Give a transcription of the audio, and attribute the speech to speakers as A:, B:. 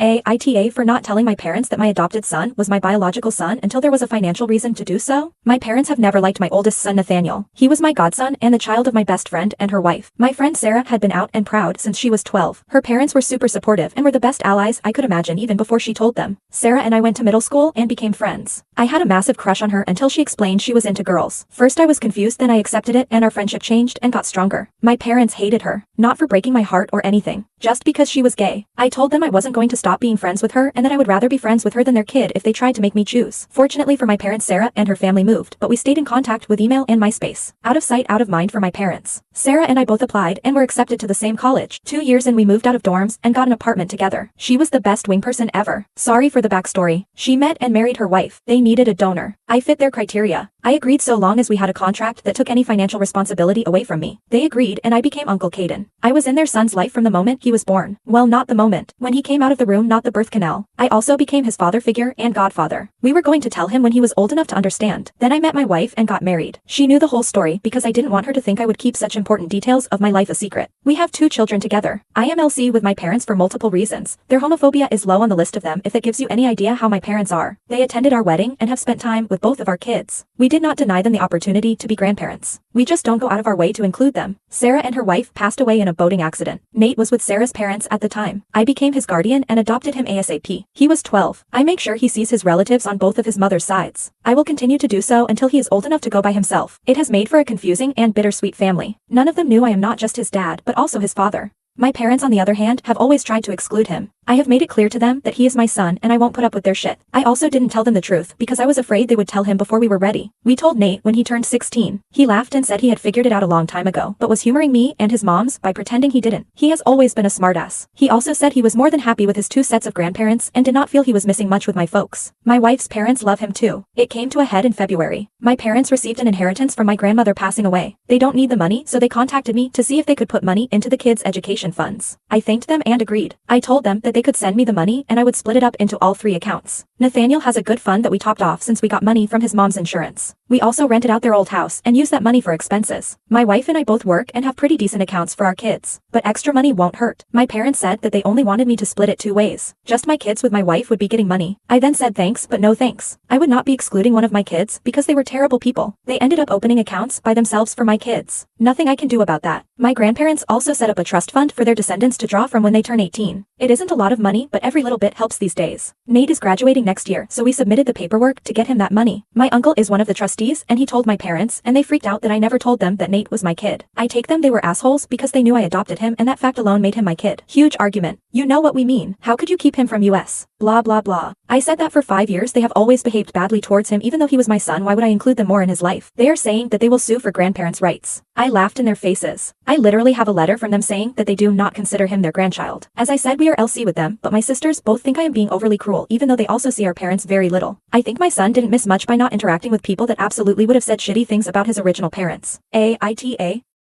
A: AITA for not telling my parents that my adopted son was my biological son until there was a financial reason to do so? My parents have never liked my oldest son Nathaniel. He was my godson and the child of my best friend and her wife. My friend Sarah had been out and proud since she was 12. Her parents were super supportive and were the best allies I could imagine even before she told them. Sarah and I went to middle school and became friends. I had a massive crush on her until she explained she was into girls. First I was confused, then I accepted it and our friendship changed and got stronger. My parents hated her, not for breaking my heart or anything, just because she was gay. I told them I wasn't going to stop being friends with her and that I would rather be friends with her than their kid if they tried to make me choose. Fortunately for my parents, Sarah and her family moved, but we stayed in contact with email and MySpace. Out of sight, out of mind for my parents. Sarah and I both applied and were accepted to the same college. 2 years in we moved out of dorms and got an apartment together. She was the best wing person ever. Sorry for the backstory. She met and married her wife. They needed a donor. I fit their criteria. I agreed so long as we had a contract that took any financial responsibility away from me. They agreed and I became Uncle Caden. I was in their son's life from the moment he was born. Well, not the moment. When he came out of the room, not the birth canal. I also became his father figure and godfather. We were going to tell him when he was old enough to understand. Then I met my wife and got married. She knew the whole story because I didn't want her to think I would keep such important details of my life a secret. We have 2 children together. I am LC with my parents for multiple reasons. Their homophobia is low on the list of them if that gives you any idea how my parents are. They attended our wedding and have spent time with both of our kids. We did not deny them the opportunity to be grandparents. We just don't go out of our way to include them. Sarah and her wife passed away in a boating accident. Nate was with Sarah's parents at the time. I became his guardian and adopted him ASAP. He was 12. I make sure he sees his relatives on both of his mother's sides. I will continue to do so until he is old enough to go by himself. It has made for a confusing and bittersweet family. None of them knew I am not just his dad, but also his father. My parents, on the other hand, have always tried to exclude him. I have made it clear to them that he is my son and I won't put up with their shit. I also didn't tell them the truth because I was afraid they would tell him before we were ready. We told Nate when he turned 16. He laughed and said he had figured it out a long time ago, but was humoring me and his moms by pretending he didn't. He has always been a smartass. He also said he was more than happy with his 2 sets of grandparents and did not feel he was missing much with my folks. My wife's parents love him too. It came to a head in February. My parents received an inheritance from my grandmother passing away. They don't need the money, so they contacted me to see if they could put money into the kids' education funds. I thanked them and agreed. I told them that they could send me the money and I would split it up into all 3 accounts. Nathaniel has a good fund that we topped off since we got money from his mom's insurance. We also rented out their old house and used that money for expenses. My wife and I both work and have pretty decent accounts for our kids, but extra money won't hurt. My parents said that they only wanted me to split it 2 ways. Just my kids with my wife would be getting money. I then said thanks but no thanks. I would not be excluding one of my kids because they were terrible people. They ended up opening accounts by themselves for my kids. Nothing I can do about that. My grandparents also set up a trust fund for their descendants to draw from when they turn 18. It isn't a lot of money, but every little bit helps these days. Nate is graduating next year, so we submitted the paperwork to get him that money. My uncle is one of the trustees and he told my parents and they freaked out that I never told them that Nate was my kid. I take them they were assholes because they knew I adopted him and that fact alone made him my kid. Huge argument. You know what we mean. How could you keep him from US? Blah blah blah. I said that for 5 years they have always behaved badly towards him even though he was my son. Why would I include them more in his life? They are saying that they will sue for grandparents' rights. I laughed in their faces. I literally have a letter from them saying that they do not consider him their grandchild. As I said, we are LC with them, but my sisters both think I am being overly cruel even though they also see our parents very little. I think my son didn't miss much by not interacting with people that absolutely would have said shitty things about his original parents. AITA.